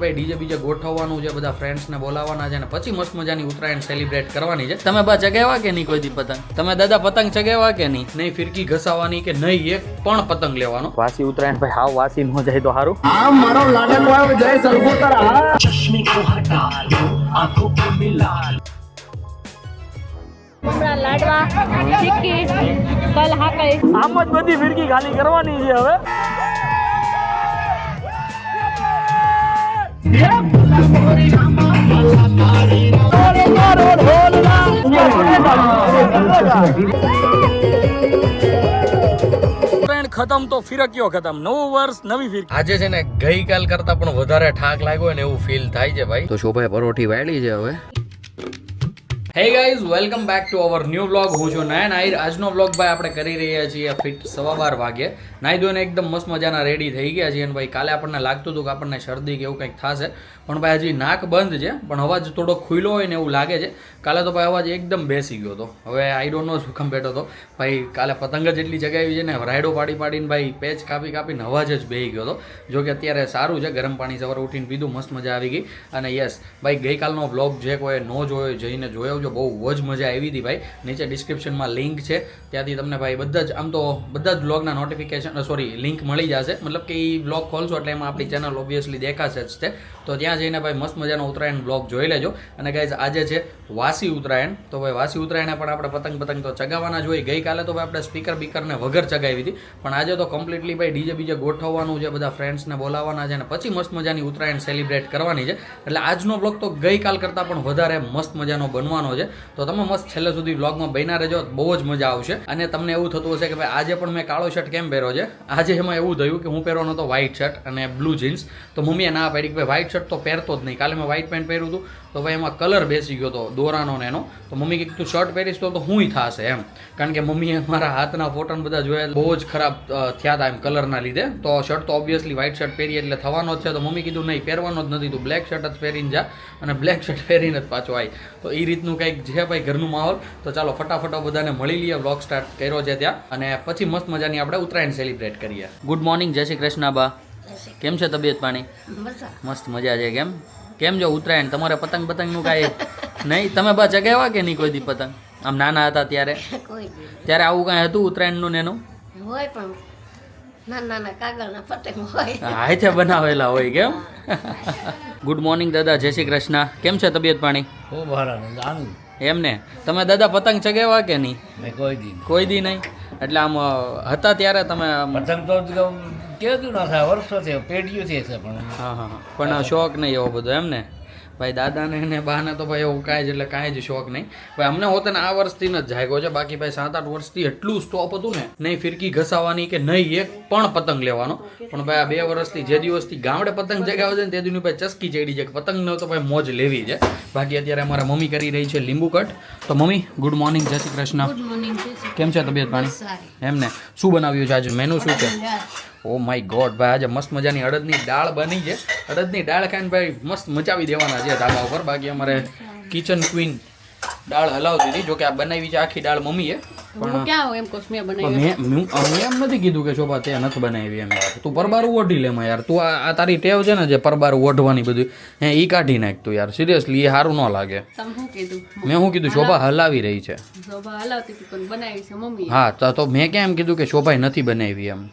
ભાઈ ડીજે બીજે ગોઠવવાનું છે, બધા ફ્રેન્ડ્સને બોલાવવાના છે અને પછી મસ્ત મજાની ઉત્તરાયણ સેલિબ્રેટ કરવાની છે. તમે બા ચગાવ્યા કે નહીં કોઈ દી પતંગ? તમે દાદા પતંગ ચગાવ્યા કે નહીં? નહીં ફિરકી ઘસાવાની કે નહીં એક પણ પતંગ લેવાનો. વાસી ઉત્તરાયણ ભાઈ હાવ વાસી ન જાય તો સારું. આ મારો લાડકો આવ્યો જય સલભોતર. ચશ્મે કો હટા લો આંખો કો મિલા મમરા લાડવા ચીકી કલ હાકઈ આમ જ બધી ફિરકી ખાલી કરવાની છે હવે. ખતમ તો ફિરકીઓ ખતમ. નવું વર્ષ નવી ફિરકી. આજે છે ને ગઈકાલ કરતા પણ વધારે ઠાક લાગ્યો ને એવું ફીલ થાય છે ભાઈ. તો શોભાઈ પરોઠી વાળી છે હવે. Hey guys, welcome back to our new vlog. હું છું નયન આહિર. આજનો વ્લોગ ભાઈ આપણે કરી રહ્યા છીએ ફિટ 12:15 વાગે. નાઈ ધોઈને એકદમ મસ્ત મજાના રેડી થઈ ગયા છીએ અને ભાઈ કાલે આપણને લાગતું હતું કે આપણને શરદી કે એવું કંઈક થશે, પણ ભાઈ હજી નાક બંધ છે પણ અવાજ થોડો ખુલ્લો હોય ને એવું લાગે છે. કાલે તો ભાઈ અવાજ એકદમ બેસી ગયો હતો. હવે આઈ ડોન્ટ નો શું કામ બેઠો હતો ભાઈ. કાલે પતંગ જ એટલી જગાવી છે ને રાયડો પાડી પાડીને ભાઈ પેચ કાપી કાપીને અવાજ જ બેસી ગયો હતો. જો કે અત્યારે સારું છે, ગરમ પાણી સવારે ઉઠીને પીધું, મસ્ત મજા આવી ગઈ. અને યસ ભાઈ, ગઈકાલનો વ્લોગ જે કોઈ ન જોયો જઈને જોયો જો, બહુ જ મજા આવી હતી ભાઈ. નીચે ડિસ્ક્રિપ્શનમાં લિંક છે, ત્યાંથી તમને ભાઈ બધા જ આમ તો બધા જ વ્લોગના નોટિફિકેશન લિંક મળી જશે. મતલબ કે એ વ્લોગ ખોલશો એટલે એમાં આપણી ચેનલ ઓબ્વિયસલી દેખાશે જ તે. તો ત્યાં જઈને ભાઈ મસ્ત મજાનો ઉત્તરાયણ વ્લોગ જોઈ લેજો. અને ગાઈઝ આજે છે વાસી ઉત્તરાયણ, તો ભાઈ વાસી ઉત્તરાયણે પણ આપણે પતંગ તો ચગાવવાના જ હોય. ગઈકાલે તો ભાઈ આપણે સ્પીકર બીકરને વગર ચગાવી હતી, પણ આજે તો કમ્પ્લીટલી ભાઈ ડીજે બીજે ગોઠવવાનું છે, બધા ફ્રેન્ડ્સને બોલાવવાના છે અને પછી મસ્ત મજાની ઉત્તરાયણ સેલિબ્રેટ કરવાની છે. એટલે આજનો વ્લોગ તો ગઈકાલ કરતાં પણ વધારે મસ્ત મજાનો બનવાનો છે. તો તમે મસ્ત છેલ્લે સુધી વ્લોગમાં બન્યા રહેજો, બહુ જ મજા આવશે. અને તમને એવું થતું હશે કે ભાઈ આજે પણ મેં કાળો શર્ટ કેમ પહેર્યો છે? આજે એમાં એવું થયું કે હું પહેરવાનો હતો વ્હાઇટ શર્ટ અને બ્લુ જીન્સ. તો મમ્મીએ ના પાડી કે ભાઈ વ્હાઇટ શર્ટ તો પહેરતો જ નહીં. કાલે મેં વ્હાઇટ પેન્ટ પહેર્યું હતું તો ભાઈ એમાં કલર બેસી ગયો હતો દોરાનો ને એનો. તો મમ્મી કે તું શર્ટ પહેરીશ તો હુંય થશે એમ, કારણ કે મમ્મીએ મારા હાથના ફોટોને બધા જોયા, બહુ જ ખરાબ થયા હતા એમ કલરના લીધે. તો શર્ટ તો ઓબ્વિયસલી વ્હાઇટ શર્ટ પહેરી એટલે થવાનો જ છે. તો મમ્મી કીધું નહીં, પહેરવાનો જ નથી, તું બ્લેક શર્ટ જ પહેરીને જા અને બ્લેક શર્ટ પહેરીને જ પાછો આવી. તો એ રીતનું કંઈક છે ભાઈ ઘરનું માહોલ. તો ચાલો ફટાફટ બધાને મળી લઈએ. વ્લોગ સ્ટાર્ટ કર્યો છે ત્યાં અને પછી મસ્ત મજાની આપણે ઉત્તરાયણ સેલિબ્રેટ કરીએ. ગુડ મોર્નિંગ, જય શ્રી કૃષ્ણ બા. કેમ છે તબિયત પાણી? મસ્ત મજા છે. કેમ જો ઉત્તરાયણ તમારે પતંગનું કાંઈ નહીં? તમે બા ચગાવ્યા કે નહીં કોઈ દી પતંગ? આમ નાના હતા ત્યારે ત્યારે આવું કાંઈ હતું ઉત્તરાયણનું ને એનું? હોય પણ નાના કાગળના પતંગ હોય, હાથે બનાવેલા હોય. કેમ? ગુડ મોર્નિંગ દાદા, જય શ્રી કૃષ્ણ. કેમ છે તબિયત પાણી? ખૂબ આનંદ. એમ ને, તમે દાદા પતંગ ચગાવ્યા કે નહીં? કોઈ દી નહીં. એટલે આમ હતા ત્યારે તમે પતંગ તો કેવું ના થાય, વર્ષોથી પેઢીઓથી છે પણ હા પણ શોખ નહીં એવો બધો એમ ને ભાઈ? દાદાને ને બાને તો ભાઈ એવું કાંઈ જ એટલે કાંઈ જ શોખ નહીં ભાઈ. અમને હોતે ને આ વર્ષથી જ જાગ્યો છે, બાકી ભાઈ 7-8 વર્ષથી એટલું સ્ટોપ હતું ને, નહીં ફિરકી ઘસાવાની કે નહીં એક પણ પતંગ લેવાનો. પણ ભાઈ આ 2 વર્ષથી જે દિવસથી ગામડે પતંગ જગાવે છે ને તે દિવસની ભાઈ ચસ્કી ચડી છે કે પતંગનો તો ભાઈ મોજ લેવી છે. બાકી અત્યારે અમારા મમ્મી કરી રહી છે લીંબુ કટ. તો મમ્મી ગુડ મોર્નિંગ, જય શ્રી કૃષ્ણ. Good morning. કેમ છે તબિયત પાણી? એમ ને, શું બનાવ્યું છે આજે? મેનુ શું છે? ઓ માય ગોડ ભાઈ, આજે મસ્ત મજાની અડદની દાળ બની છે. અડદની દાળ ખાઈને ભાઈ મસ્ત મચાવી દેવાના છે ધાબા ઉપર. બાકી અમારે કિચન ક્વીન દાળ હલાવતી હતી. જોકે આ બનાવી છે આખી દાળ મમ્મીએ, પણ મેં એમ નથી કીધું કે શોભા તે નથી બનાવી એમ. યાર તું પરબારું ઓઢી લેમાં યાર. તું આ તારી ટેવ છે ને જે પરબારું ઓઢવાની બધું, હે ઈ કાઢી નાખ તું યાર. સિરિયસલી એ સારું ન લાગે. મેં શું કીધું? શોભા હલાવી રહી છે. હા તો મેં કેમ કીધું કે શોભાઈ નથી બનાવી એમ?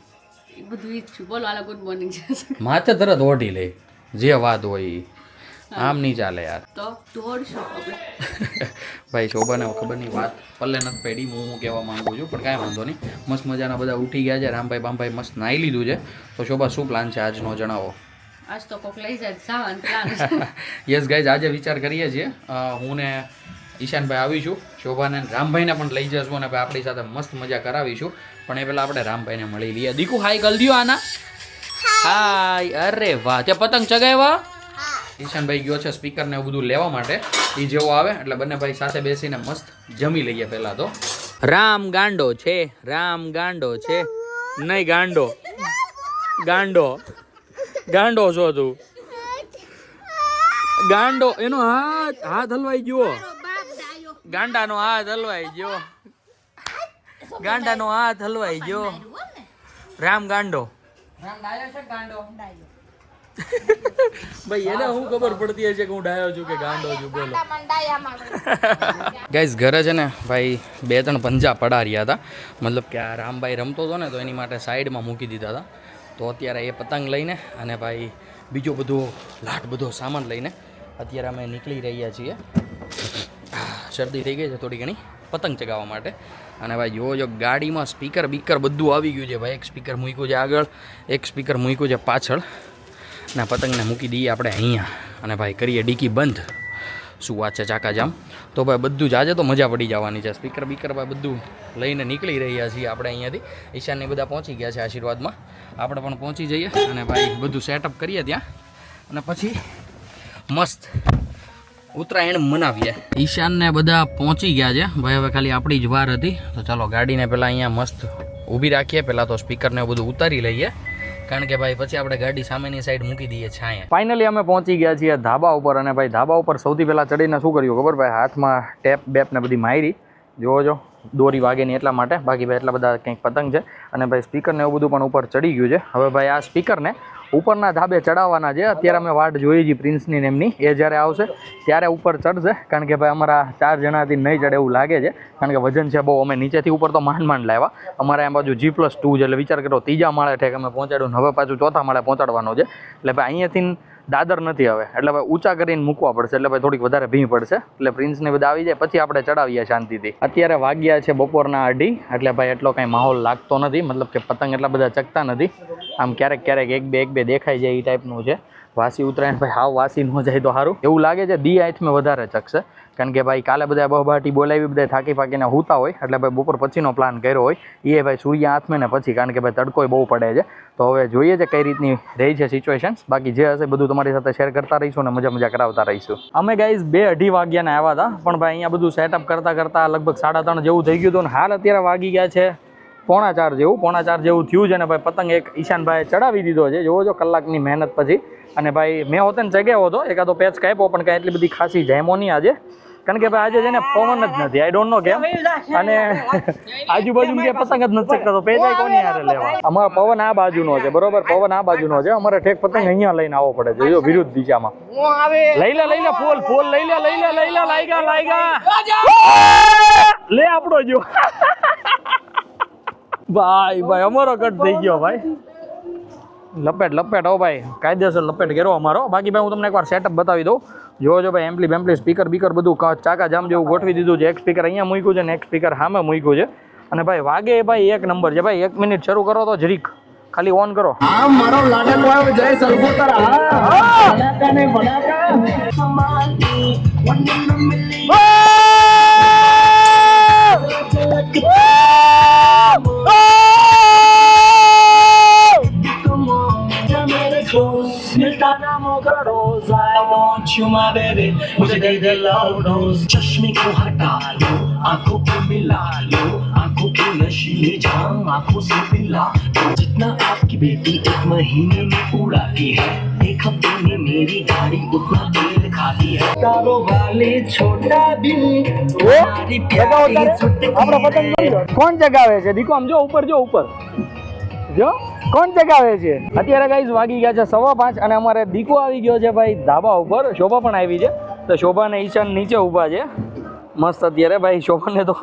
માથે તરત ઓઢી લે જે વાત હોય. આમ નહીં ચાલે યાર. ભાઈ શોભાને ખબર નહીં વાત પલ્લે નથી પડી. હું કહેવા માંગુ છું પણ કાંઈ વાંધો નહીં. મસ્ત મજાના બધા ઉઠી ગયા છે. રામભાઈ બામભાઈ મસ્ત નાહી લીધું છે. તો શોભા શું પ્લાન છે આજનો જણાવો. આજ તો કોક લઈ જાય જવાનું પ્લાન. યસ ગાઈઝ, આજે વિચાર કરીએ છીએ હું ને ઈશાનભાઈ આવીશું, શોભાને રામભાઈને પણ લઈ જશું અને ભાઈ આપણી સાથે મસ્ત મજા કરાવીશું. પણ એ પહેલાં આપણે રામભાઈને મળી લઈએ. દીકુ હાય કલ દો આના. હાય. અરે વાહ, તે પતંગ ચગાવ્યા? ઈશાનભાઈ ગયો છે સ્પીકરને એવું બધું લેવા માટે. એ જેવો આવે એટલે બંને ભાઈ સાથે બેસીને મસ્ત જમી લઈએ. પહેલા તો રામ ગાંડો છે, રામ ગાંડો છે. નહીં ગાંડો છો તું. ગાંડો, એનો હાથ હલવાઈ ગયો. ગાંડાનો હાથ હલવાઈ ગયો. ગાંડાનો હાથ હલવાઈ ગયો. રામ ગાંડો. ભાઈ એને હું ખબર પડતી હશે કે હું ડાયો છું કે ગાંડો છું બોલો ગાઈસ ઘરે છે ને ભાઈ 2-3 પંજા પડા રહ્યા હતા મતલબ કે આ રામભાઈ રમતો હતો ને તો એની માટે સાઈડમાં મૂકી દીધા હતા તો અત્યારે એ પતંગ લઈને અને ભાઈ બીજો બધો લાટ બધો સામાન લઈને અત્યારે અમે નીકળી રહ્યા છીએ શરદી થઈ ગઈ છે થોડી ઘણી પતંગ ચગાવવા માટે અને ભાઈ જો ગાડીમાં સ્પીકર બીકર બધું આવી ગયું છે ભાઈ એક સ્પીકર મૂક્યું છે આગળ એક સ્પીકર મૂક્યું છે પાછળ ને પતંગને મૂકી દઈએ આપણે અહીંયા અને ભાઈ કરીએ ડીકી બંધ શું વાત છે ચાકાજામ તો ભાઈ બધું જ આજે તો મજા પડી જવાની છે સ્પીકર બીકર ભાઈ બધું લઈને નીકળી રહ્યા છીએ આપણે અહીંયાથી ઈશાનને બધા પહોંચી ગયા છે આશીર્વાદમાં આપણે પણ પહોંચી જઈએ અને ભાઈ બધું સેટઅપ કરીએ ત્યાં અને પછી મસ્ત ઉત્તરાયણ મનાવીએ ઈશાનને બધા પહોંચી ગયા છે ભાઈ હવે ખાલી આપણી જ વાર હતી તો ચાલો ગાડીને પહેલાં અહીંયા મસ્ત ઊભી રાખીએ પહેલાં તો સ્પીકરને બધું ઉતારી લઈએ કારણ કે ભાઈ પછી આપણે ગાડી સામેની સાઈડ મૂકી દઈએ છાંયે ફાઇનલી અમે પહોંચી ગયા છીએ ધાબા ઉપર અને ભાઈ ધાબા ઉપર સૌથી પહેલાં ચડીને શું કર્યું ખબર ભાઈ હાથમાં ટેપ બેપ ને બધી મારી જોવો દોરી વાગે નહીં એટલા માટે બાકી ભાઈ એટલા બધા કંઈક પતંગ છે અને ભાઈ સ્પીકરને એવું બધું પણ ઉપર ચડી ગયું છે હવે ભાઈ આ સ્પીકરને ઉપરના ધાબે ચડાવવાના છે અત્યારે અમે વાટ જોઈએ છીએ પ્રિન્સની એમની એ જ્યારે આવશે ત્યારે ઉપર ચડશે કારણ કે ભાઈ અમારા 4 જણાથી નહીં ચડે એવું લાગે છે કારણ કે વજન છે બહુ અમે નીચેથી ઉપર તો માંડ લાવ્યા અમારે આ બાજુ G+2 છે એટલે વિચાર કરો 3જા માળે ઠેક અમે પહોંચાડ્યું હવે પાછું 4થા માળે પહોંચાડવાનો છે એટલે ભાઈ અહીંયાથી દાદર નથી હવે એટલે ભાઈ ઊંચા કરીને મૂકવા પડશે એટલે ભાઈ થોડીક વધારે ભીં પડશે એટલે પ્રિન્સને બધા આવી જાય પછી આપણે ચડાવીએ શાંતિથી અત્યારે વાગ્યા છે બપોરના 2:30 એટલે ભાઈ એટલો કાંઈ માહોલ લાગતો નથી મતલબ કે પતંગ એટલા બધા ચકતા નથી આમ ક્યારેક એક બે દેખાઈ જાય એ ટાઈપનું છે વાસી ઉત્તરાયણ ભાઈ હાવ વાસી ન જાય તો સારું એવું લાગે છે દી આઠમાં વધારે ચકશે કારણ કે ભાઈ કાલે બધા બહબાટી બોલાવી બધા થાકી પાકીને હુતા હોય એટલે ભાઈ બપોર પછીનો પ્લાન કર્યો હોય એ ભાઈ સૂર્ય આથમે ને પછી કારણ કે ભાઈ તડકોય બહુ પડે છે તો હવે જોઈએ છે કઈ રીતની રહી છે સિચ્યુએશન્સ બાકી જે હશે બધું તમારી સાથે શેર કરતા રહીશું અને મજા કરાવતા રહીશું અમે ગાઈઝ 2-2:30 વાગ્યાને આવ્યા હતા પણ ભાઈ અહીંયા બધું સેટઅપ કરતા લગભગ 3:30 જેવું થઈ ગયું હતું અને હાલ અત્યારે વાગી ગયા છે 3:45 જેવું 3:45 જેવું થયું છે ને ભાઈ પતંગ એક ઈશાનભાઈ ચડાવી દીધો છે જોવો કલાકની મહેનત પછી અને ભાઈ મેં હોતે ને ચગાવ્યો હતો એકાદો પેચ કાપ્યો પણ કાંઈ એટલી બધી ખાસી જામ્યો નહીં આજે કારણ કે ભાઈ આજે છે ને પવન જ નથી આઈ ડોન્ટ નો કેમ અને આજુબાજુ કે પતંગ જ નથી ચકતો પેચાઈ કોની હારે લેવા અમારો પવન આ બાજુનો છે બરોબર પવન આ બાજુનો છે અમારે ઠેક પતંગ અહીંયા લઈને આવવો પડે છે જો વિરુદ્ધ દિશામાં લઈ લે ફૂલ લઈ લે લાઈગા લે આપણો જો ભાઈ અમારો કટ થઈ ગયો ભાઈ લપેટ હો ભાઈ કાયદેસર લપેટ કર્યો અમારો બાકી ભાઈ હું તમને એકવાર સેટઅપ બતાવી દઉં જોજો ભાઈ એમ્પલી સ્પીકર બીકર બધું ચાકા જામ જેવું ગોઠવી દીધું છે એક સ્પીકર અહીંયા મૂક્યું છે ને એક સ્પીકર સામે મૂક્યું છે અને ભાઈ વાગે ભાઈ 1 નંબર છે ભાઈ 1 મિનિટ શરૂ કરો તો જરીક ખાલી ઓન કરો હા મારો લાડકો આવ્યો જય સલભુતર मिलता ना मौका रोज I want you my baby मुझे दे दे love dose चश्मे को हटा लो आंखों को मिला लो आंखों की नशीली जाम आंखों से पिला जितना आपकी बेटी 1 महीने में उड़ाती है 1 हफ्ते में मेरी गाड़ी उतना तेल खाती है कारों वाले छोटा दिल तुम्हारी प्यारी छुट्टी કોણ જગાવે છે દીકો આમ જો ઉપર જો કોણ જગાવે છે અત્યારે ગાઈઝ વાગી ગયા છે 5:15 અને અમારે દીકો આવી ગયો છે ભાઈ ધાબા ઉપર શોભા પણ આવી છે તો શોભા ને ઈશાન નીચે ઊભા છે મસ્ત અત્યારે ભાઈ શોભાને તો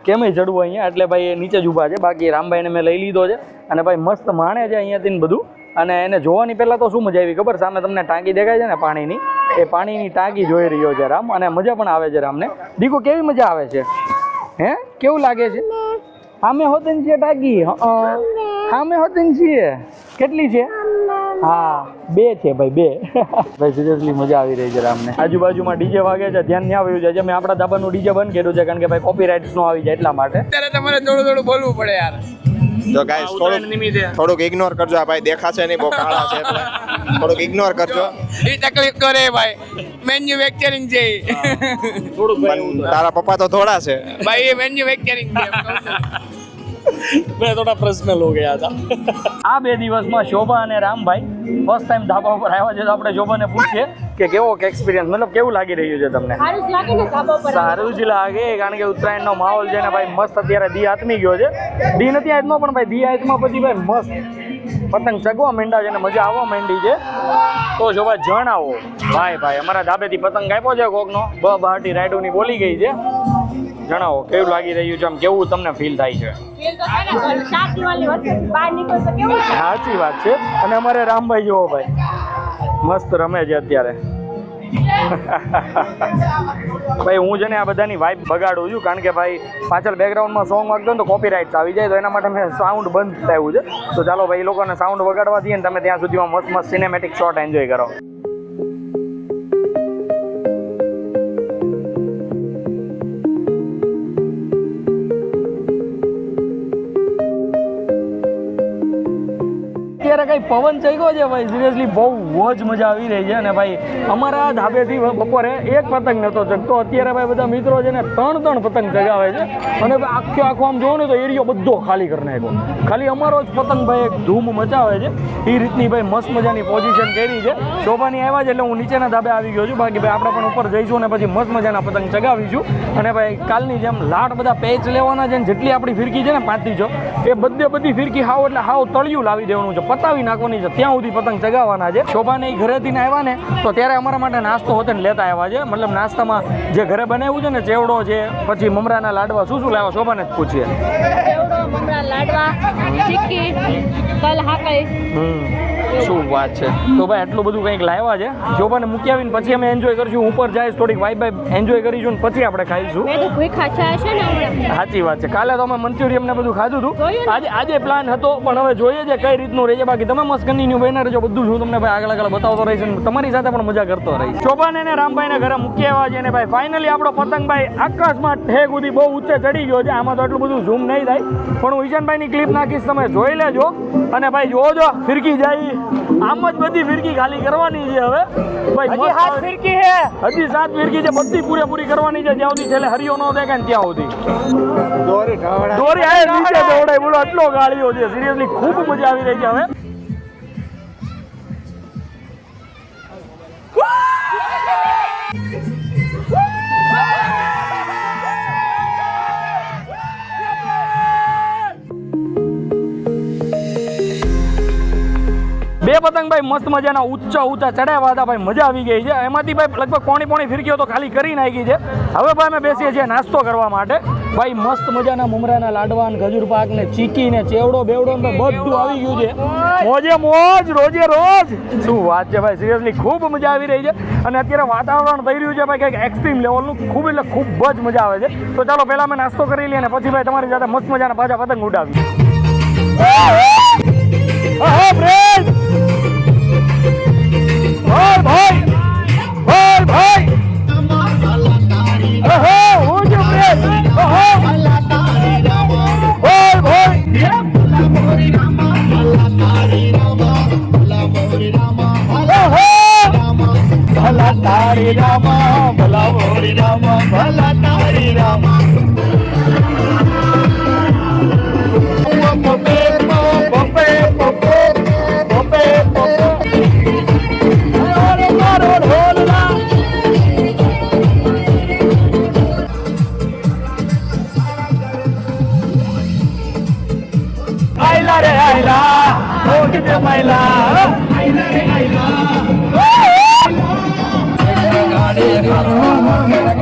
કેમ ચડવું અહીંયા એટલે ભાઈ એ નીચે જ ઊભા છે બાકી રામભાઈને મેં લઈ લીધો છે અને ભાઈ મસ્ત માણે છે અહીંયાથી બધું અને એને જોવાની પહેલાં તો શું મજા આવી ખબર સામે તમને ટાંકી દેખાય છે ને પાણીની એ પાણીની ટાંકી જોઈ રહ્યો છે રામ અને મજા પણ આવે છે રામને દીકો કેવી મજા આવે છે હે કેવું લાગે છે સામે હોતી છે ટાંકી સામે હોતી છીએ કેટલી છે હા 2 છે ભાઈ 2 ભાઈ સિરિયસલી મજા આવી રહી છે રામને આજુબાજુમાં ડીજે વાગે છે ધ્યાન નહીં આવ્યું છે મેં આપણા ધાબાનું ડીજે બંધ કર્યું છે કારણ કે ભાઈ કોપીરાઇટ્સ નો આવી જાય એટલા માટે અત્યારે તમારે થોડું બોલવું પડે યાર તો ગાઈસ થોડુંક ઇગ્નોર કરજો આ ભાઈ દેખાશે નહીં બહુ કાળા છે એટલે થોડુંક ઇગ્નોર કરજો એ તકલીફ કરે ભાઈ મેન્યુફેક્ચરિંગ છે તારા પપ્પા તો થોડા છે ભાઈ એ મેન્યુફેક્ચરિંગ છે मैं थोड़ा पर्सनल हो गया था આ 2 દિવસમાં શોભા અને રામભાઈ ફર્સ્ટ ટાઈમ ધાબા ઉપર આવ્યા છે તો આપણે શોભાને પૂછીએ કે કેવો એક્સપિરિયન્સ મતલબ કેવું લાગી રહ્યું છે તમને સારું જ લાગે કારણ કે ઉત્તરાયણનો માહોલ છે ને ભાઈ મસ્ત અત્યારે દી આથમી ગયો છે દી નથી આજનો પણ ભાઈ દી આથમાં પછી ભાઈ મસ્ત પતંગ ચગવા માંડ્યા છે અને મજા આવવા માંડી છે. તો જો ભાઈ જણાવો ભાઈ અમારા ધાબેથી પતંગ કાપ્યો છે કોકનો બહાટી રાઈડોની બોલી ગઈ છે. જણાવો કેવું લાગી રહ્યું છે, આમ કેવું તમને ફીલ થાય છે? સાચી વાત છે. અને અમારે રામભાઈ જોવો ભાઈ મસ્ત રમે છે અત્યારે. ભાઈ હું છે ને આ બધાની વાઇબ બગાડું છું, કારણ કે ભાઈ પાછળ બેકગ્રાઉન્ડમાં સોંગ વાગતો ને તો કોપીરાઇટ્સ આવી જાય, તો એના માટે મેં સાઉન્ડ બંધ થયું છે. તો ચાલો ભાઈ એ લોકોને સાઉન્ડ વગાડવા દઈએ ને તમે ત્યાં સુધીમાં મસ્ત સિનેમેટિક શોટ એન્જોય કરો. અત્યારે કઈ પવન ચગ્યો છે ભાઈ, સિરિયસલી બહુ જ મજા આવી રહી છે. અને ભાઈ અમારા ધાબેથી બપોરે એક પતંગ નહોતો ચગતો, અત્યારે ભાઈ બધા મિત્રો છે ને 3 પતંગ ચગાવે છે. અને આખો આમ જોવો ને તો એરિયો બધો ખાલી કરી નાખ્યો, ખાલી અમારો જ પતંગ ભાઈ એક ધૂમ મચાવે છે. એ રીતની ભાઈ મસ્ત મજાની પોઝિશન કરી છે. શોભાની આવ્યા છે એટલે હું નીચેના ધાબે આવી ગયો છું, બાકી ભાઈ આપણે પણ ઉપર જઈશું અને પછી મસ્ત મજાના પતંગ ચગાવીશું. અને ભાઈ કાલની જેમ લાટ બધા પેચ લેવાના છે ને જેટલી આપણી ફિરકી છે ને 5 છો એ બધી ફિરકી હાવ એટલે હાવ તળિયું લાવી દેવાનું છે, પતાવી નાખવાની છે, ત્યાં સુધી પતંગ ચગાવવાના છે. શોભાને ઘરેથી આવ્યા ને તો ત્યારે અમારા માટે નાસ્તો હોતે ને લેતા આવ્યા છે, મતલબ નાસ્તામાં જે ઘરે બનાવ્યું છે ને ચેવડો છે, પછી મમરાના લાડવા, શું લાવ્યા શોભાને જ પૂછીએ. શું વાત છે. તો ભાઈ આટલું બધું કંઈક લાવ્યા છે. શોભાને મૂકી આવીને પછી અમે એન્જોય કરીશું, ઉપર જઈશ થોડીક વાઇબ એન્જોય કરીશું ને પછી આપણે ખાઈશું. સાચી વાત છે. કાલે તો અમે મંચુરિયન ને બધું ખાધું હતું, આજે પ્લાન હતો પણ હવે જોઈએ છે કઈ રીતનું રહે છે. બાકી તમે મસ્ત કન્ટિન્યુ બન્યા રહેજો, બધું હું તમને ભાઈ આગળ બતાવતો રહીશ અને તમારી સાથે પણ મજા કરતો રહીશ. શોભાને ને રામભાઈને ઘરે મૂકી આવ્યા છે અને ભાઈ ફાઇનલી આપણો પતંગ ભાઈ આકાશમાં ઠેક સુધી બહુ ઊંચે ચડી ગયો છે. આમાં તો એટલું બધું ઝૂમ નહીં થાય પણ હું ઈશાનભાઈની ક્લિપ નાખીશ, તમે જોઈ લેજો. અને ભાઈ જોજો ફિરકી જાય, આમ જ બધી ફિરકી ખાલી કરવાની છે હવે ભાઈ. હજી 7 ફિરકી છે, હજી 7 ફિરકી છે, બધી પૂરેપૂરી કરવાની છે જ્યાં સુધી છેલ્લે હરિયો ન દેખાય ને ત્યાં સુધી. દોરી આ નીચે દોડાય, બોલો આટલો ગાળ્યો છે. સિરિયસલી ખૂબ મજા આવી રહી છે હવે. બે પતંગ ભાઈ મસ્ત મજાના ઊંચા ચડાવ્યા હતા ભાઈ, મજા આવી ગઈ છે. એમાંથી ભાઈ લગભગ પોણી ફિરકીઓ તો ખાલી કરી નાખી છે. હવે ભાઈ અમે બેસીએ છીએ નાસ્તો કરવા માટે. ભાઈ મસ્ત મજાના મમરાના લાડવા ને ખજૂર પાક ને ચીકી ને ચેવડો બેવડો ને બધું આવી ગયું છે. મોજે મોજ, રોજે રોજ. શું વાત છે ભાઈ, સિરિયસલી ખૂબ મજા આવી રહી છે. અને અત્યારે વાતાવરણ થઈ રહ્યું છે ભાઈ કંઈક એક્સ્ટ્રીમ લેવલનું, ખૂબ એટલે ખૂબ જ મજા આવે છે. તો ચાલો પહેલા અમે નાસ્તો કરી લઈએ અને પછી ભાઈ તમારી સાથે મસ્ત મજાના પાછા પતંગ ઉડાવીએ. ભાઈ ભલા તારી રામા ભલા મોરી રામા ભલા તારી રામા. આયલા રે આયલા ઓકે તે માયલા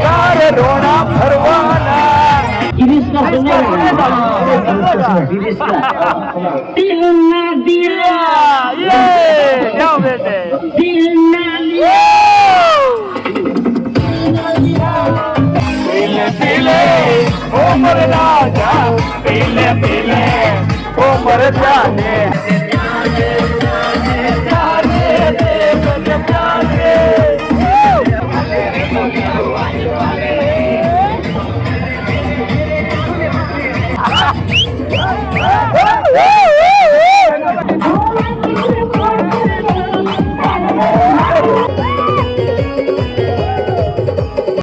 ગારે રોણા ફરવાના दिल ना दिया ये जाओ बेटे दिल ना पीले पीले ओ मर राजा पीले पीले ओ मर जाने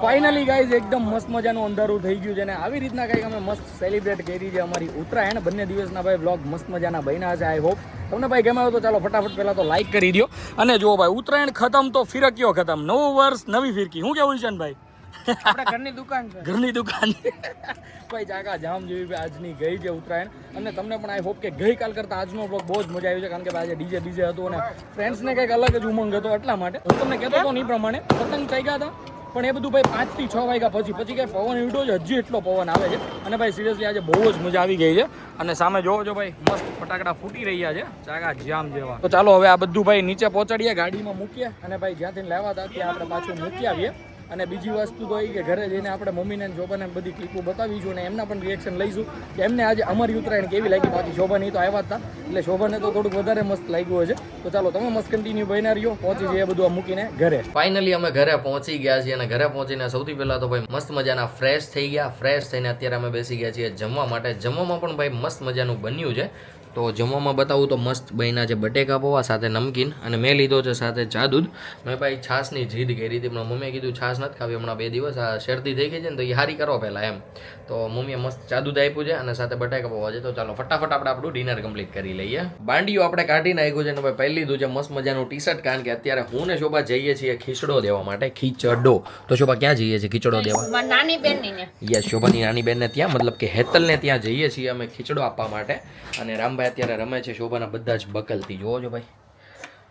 ફાઇનલી ગાઈઝ એકદમ મસ્ત મજાનું અંધારું થઈ ગયું છે અને આવી રીતના કંઈક અમે મસ્ત સેલિબ્રેટ કરી છે અમારી ઉત્તરાયણ. બંને દિવસના ભાઈ બ્લોગ મસ્ત મજાના બન્યા છે. આઈ હોપ તમને ભાઈ ગમે તો ચાલો ફટાફટ પહેલાં તો લાઈક કરી દો. અને જો ભાઈ ઉત્તરાયણ ખતમ તો ફિરકીઓ ખતમ, નવું વર્ષ નવી ફિરકી. શું કેવું છે ને ભાઈ? આપણા ઘરની દુકાન છે. ઘરની દુકાન ભાઈ ચાકા જામ જેવી ભાઈ આજની ગઈ છે ઉત્તરાયણ. અને તમને પણ આઈ હોપ કે ગઈકાલ કરતાં આજનો બ્લોગ બહુ જ મજા આવી છે, કારણ કે આજે ડીજે બીજે હતું અને ફ્રેન્ડ્સને કંઈક અલગ જ ઉમંગ હતો. એટલા માટે હું તમને કહેતો હતો નહીં પ્રમાણે પતંગ ચાગ્યા હતા, પણ એ બધું ભાઈ 5 થી 6 વાગ્યા પછી કંઈ પવન ઉડ્યો છે, હજી એટલો પવન આવે છે. અને ભાઈ સિરિયસલી આજે બહુ જ મજા આવી ગઈ છે. અને સામે જોવો છો ભાઈ મસ્ત ફટાકડા ફૂટી રહ્યા છે ચાકા જામ જેવા. તો ચાલો હવે આ બધું ભાઈ નીચે પહોંચાડીએ, ગાડીમાં મૂકીએ અને ભાઈ જ્યાંથી લેવા હતા ત્યાં આપણે પાછું મૂકી આવીએ. અને બીજી વસ્તુ તો એ કે ઘરે જઈને આપણે મમ્મીને અને શોભાને બધી ક્લિપો બતાવીશું અને એમના પણ રિએક્શન લઈશું કે એમને આજે અમારી ઉત્તરાયણ કેવી લાગી. બાકી શોભાની તો આવ્યા હતા એટલે શોભાને તો થોડુંક વધારે મસ્ત લાગ્યું છે. તો ચાલો તમે મસ્ત કન્ટિન્યુ બન્યા રહ્યો, પહોંચી જઈએ બધું આ મૂકીને ઘરે. ફાઇનલી અમે ઘરે પહોંચી ગયા છીએ અને ઘરે પહોંચીને સૌથી પહેલાં તો ભાઈ મસ્ત મજાના ફ્રેશ થઈ ગયા. ફ્રેશ થઈને અત્યારે અમે બેસી ગયા છીએ જમવા માટે. જમવામાં પણ ભાઈ મસ્ત મજાનું બન્યું છે. તો જમવામાં બતાવું તો મસ્ત બન્યા છે બટેકા પૌવા સાથે નમકીન, અને મેં લીધો છે સાથે ચા દૂધ. મેં ભાઈ છાશની જીદ કરી હતી પણ મમ્મીએ કીધું છાશ નથી ખાવી હમણાં 2 દિવસ, આ શરદી થઈ ગઈ છે ને તો એ હારી કરો પહેલાં એમ. તો મમ્મીએ મસ્ત ચા દૂધ આપ્યું છે અને સાથે બટેકા પૌવા છે. તો ચાલો ફટાફટ આપણે આપણું ડિનર કમ્પ્લીટ કરી લઈએ. બાંડિયું આપણે કાઢી નાખ્યું છે અને ભાઈ પહેલી લીધું છે મસ્ત મજાનું ટી શર્ટ, કારણ કે અત્યારે હું ને શોભા જઈએ છીએ ખીચડો દેવા માટે. ખીચડો તો શોભા ક્યાં જઈએ છીએ ખીચડો દેવા? નાની બેનની યસ, શોભાની નાની બેનને ત્યાં, મતલબ કે હેતલને ત્યાં જઈએ છીએ અમે ખીચડો આપવા માટે. અને રામભાઈ અત્યારે રમે છે શોભાના બધા જ બકલથી. જોવો છો ભાઈ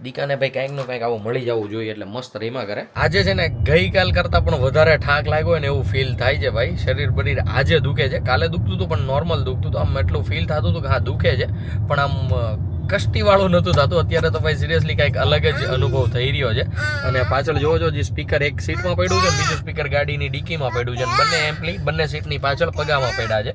દીકાને ભાઈ કંઈક નું કંઈક આવું મળી જવું જોઈએ એટલે મસ્ત રીમા કરે. આજે છે ને ગઈકાલ કરતાં પણ વધારે થાક લાગ્યો હોય ને એવું ફીલ થાય છે ભાઈ. શરીર બરીર આજે દુખે છે, કાલે દુખતું હતું પણ નોર્મલ દુખતું હતું. આમ એટલું ફીલ થતું હતું કે હા દુખે છે, પણ આમ કષ્ટીવાળું નહોતું થતું. અત્યારે તો ભાઈ સિરિયસલી કંઈક અલગ જ અનુભવ થઈ રહ્યો છે. અને પાછળ જોવો છો જે સ્પીકર એક સીટમાં પડ્યું છે, બીજું સ્પીકર ગાડીની ડીકીમાં પડ્યું છે, બંને એમ્પલી બંને સીટની પાછળ પગામાં પડ્યા છે.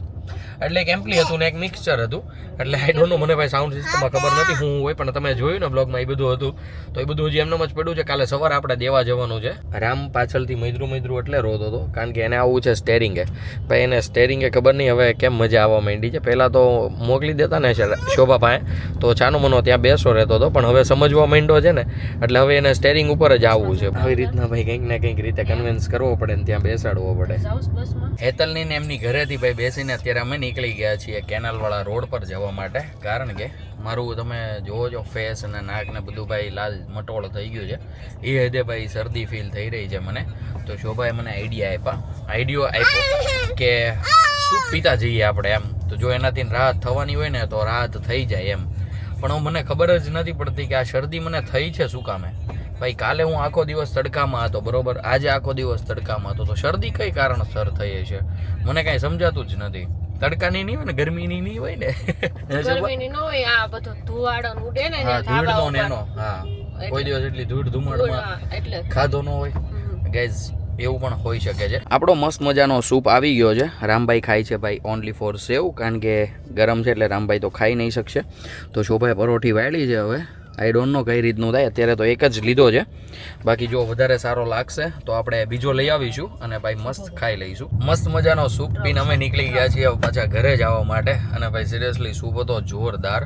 એટલે એક એમ્પલી હતું ને એક મિક્સચર હતું. એટલે આઈ ડોન્ટ નો, મને ભાઈ સાઉન્ડ સિસ્ટમમાં ખબર નથી હું હોય, પણ તમે જોયું ને બ્લોગમાં એ બધું હતું. તો એ બધું હજી એમનેમ જ પડ્યું છે. કાલે સવારે આપણે દેવા જવાનું છે. રામ પાછળથી મૈદરું એટલે રોતો હતો, કારણ કે એને આવું છે સ્ટેરિંગે. ભાઈ એને સ્ટેરિંગે ખબર નહીં હવે કેમ મજા આવવા માંડી છે. પહેલાં તો મોકલી દેતા ને શોભા પાસે તો છાનો મનો ત્યાં બેસો રહેતો હતો, પણ હવે સમજવા માંડ્યો છે ને એટલે હવે એને સ્ટેરિંગ ઉપર જ આવવું છે. આવી રીતના ભાઈ કંઈક ને કંઈક રીતે કન્વિન્સ કરવો પડે ને ત્યાં બેસાડવો પડે. હેતલની ને એમની ઘરેથી ભાઈ બેસીને અત્યારે અમે નીકળી ગયા છીએ કેનાલવાળા રોડ પર જવા માટે, કારણ કે મારું તમે જોવો છો ફેસ અને નાક ને બધું ભાઈ લાલ મટોળ થઈ ગયું છે. એ હદે ભાઈ શરદી ફીલ થઈ રહી છે મને. તો શોભાએ મને આઈડિયો આપ્યો કે સૂપ પીતા જઈએ આપણે એમ. તો જો એનાથી રાહત થવાની હોય ને તો રાહત થઈ જાય એમ. પણ મને ખબર જ નથી પડતી કે આ શરદી મને થઈ છે શું કામે. ભાઈ કાલે હું આખો દિવસ તડકામાં હતો બરોબર, આજે આખો દિવસ તડકામાં હતો, તો શરદી કઈ કારણસર થઈ છે મને કાંઈ સમજાતું જ નથી. તડકાની નહીં હોય ને ગરમીની નહીં હોય ને, ગરમીની ન હોય, આ બધો ધુવાડો ઉડે ને ધૂળનો ને એનો. હા, કોઈ દિવસ એટલી ધૂળ ધુમાડમાં એટલે ખાધો ન હોય ગાઈઝ, એવું પણ હોઈ શકે છે. આપણો મસ્ત મજાનો સૂપ આવી ગયો છે. રામભાઈ ખાય છે ભાઈ ઓનલી ફોર સેવ, કારણ કે ગરમ છે એટલે રામભાઈ તો ખાઈ નહીં શકશે. તો શોભાએ પરોઠી વાળી છે. હવે આઈ ડોન્ટ નો કઈ રીતનું થાય, અત્યારે તો એક જ લીધો છે. બાકી જો વધારે સારો લાગશે તો આપણે બીજો લઈ આવીશું અને ભાઈ મસ્ત ખાઈ લઈશું. મસ્ત મજાનો સૂપ પીને અમે નીકળી ગયા છીએ પાછા ઘરે જવા માટે. અને ભાઈ સિરિયસલી સૂપ હતો જોરદાર.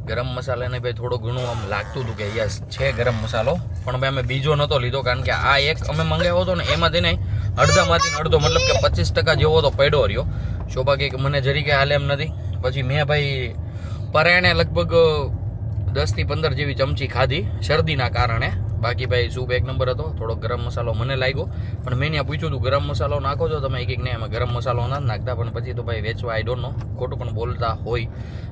ગરમ મસાલાને ભાઈ થોડું ઘણું આમ લાગતું હતું કે યસ છે ગરમ મસાલો, પણ ભાઈ અમે બીજો નહોતો લીધો, કારણ કે આ એક અમે મંગાવ્યો હતો ને એમાંથી નહીં અડધામાંથી અડધો, મતલબ કે 25% જેવો તો પડ્યો રહ્યો. શોભા કે મને જરી કે હાલે એમ નથી. પછી મેં ભાઈ પરાયણે લગભગ 10 થી 15 જેવી ચમચી ખાધી શરદીના કારણે. બાકી ભાઈ સૂપ એક નંબર હતો. થોડો ગરમ મસાલો મને લાગ્યો, પણ મેં ત્યાં પૂછ્યું હતું ગરમ મસાલો નાખો છો તમે? એક નહીં, અમે ગરમ મસાલો ના નાખતા, પણ પછી તો ભાઈ વેચવા આઈ ડોન્ટ નો, ખોટું પણ બોલતા હોય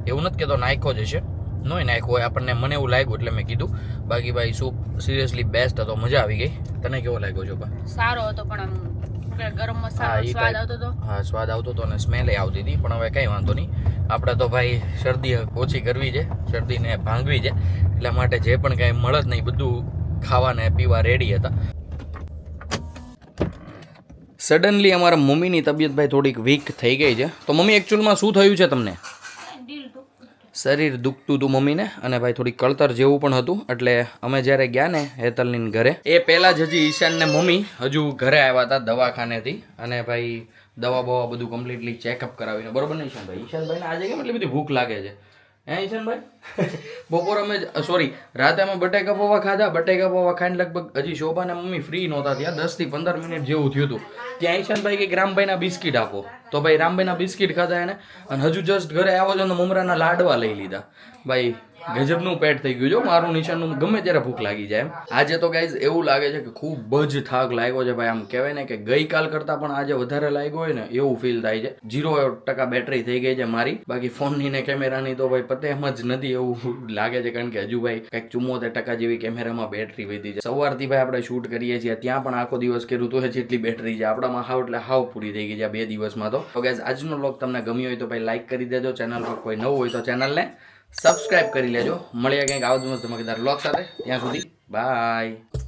એવું નથી કહેતો નાખ્યો જ હશે, નોય નાખ્યો હોય આપણને, મને એવું લાગ્યું એટલે મેં કીધું. બાકી ભાઈ સૂપ સિરિયસલી બેસ્ટ હતો, મજા આવી ગઈ. તને કેવો લાગ્યો છો? સારો હતો, પણ ગરમ મસાલો સ્વાદ આવતો હતો. હા, સ્વાદ આવતો હતો અને સ્મેલ આવતી હતી, પણ હવે કંઈ વાંધો નહીં. આપણે તો ભાઈ શરદી ઓછી કરવી છે, શરદીને ભાંગવી છે, એટલા માટે જે પણ કાંઈ મળે જ નહીં બધું ખાવાને પીવા રેડી હતા. સડનલી અમારા મમ્મીની તબિયત ભાઈ થોડીક વીક થઈ ગઈ છે. તો મમ્મી એકચ્યુઅલમાં શું થયું છે તમને? શરીર દુખતું હતું મમ્મીને, અને ભાઈ થોડી કળતર જેવું પણ હતું. એટલે અમે જ્યારે ગયા ને હેતલની ઘરે એ પહેલાં જ હજી ઈશાન ને મમ્મી હજુ ઘરે આવ્યા હતા દવાખાનેથી, અને ભાઈ દવા બવા બધું કમ્પ્લીટલી ચેકઅપ કરાવીને. બરોબર ને ઈશાનભાઈ? ઈશાનભાઈને આજે કેમ એટલી બધી ભૂખ લાગે છે હે ઈશાનભાઈ? બપોર અમે રાતે અમે બટેકા પૌવા ખાધા. બટેકા પૌવા ખાઈને લગભગ હજી શોભા ને મમ્મી ફ્રી નહોતા થયા, 10 થી 15 મિનિટ જેવું થયું હતું. ત્યાં ઈશાનભાઈ કે રામભાઈના બિસ્કિટ આપો, તો ભાઈ રામભાઈના બિસ્કિટ ખાધા એને. અને હજુ જસ્ટ ઘરે આવ્યો છે તો મમરાના લાડવા લઈ લીધા. ભાઈ ગજબનું પેટ થઈ ગયું જો મારું નિશાનનું ગમે ત્યારે ભૂખ લાગી જાય એમ. આજે તો ગાઈઝ એવું લાગે છે કે ખૂબ જ થાક લાગ્યો છે ભાઈ. આમ કહેવાય ને કે ગઈકાલ કરતા પણ આજે વધારે લાગ્યો હોય ને એવું ફીલ થાય છે. 0% બેટરી થઈ ગઈ છે મારી. બાકી ફોનની ને કેમેરાની તો ભાઈ પતે એમ જ નથી એવું લાગે છે, કારણ કે હજુ ભાઈ કંઈક 74% જેવી કેમેરામાં બેટરી વધી છે. સવારથી ભાઈ આપણે શૂટ કરીએ છીએ, ત્યાં પણ આખો દિવસ કર્યું તો જેટલી બેટરી છે આપણામાં હાવ એટલે હાવ પૂરી થઈ ગઈ છે 2 દિવસમાં. તો ગાઈઝ આજનો વ્લોગ તમને ગમ્યો હોય તો ભાઈ લાઈક કરી દેજો. ચેનલ પર કોઈ નવું હોય તો ચેનલને સબસ્ક્રાઇબ કરી લેજો. મળીએ કંઈક આવા જ મસ્ત ધમાકેદાર વ્લોગ સાથે. ત્યાં સુધી બાય.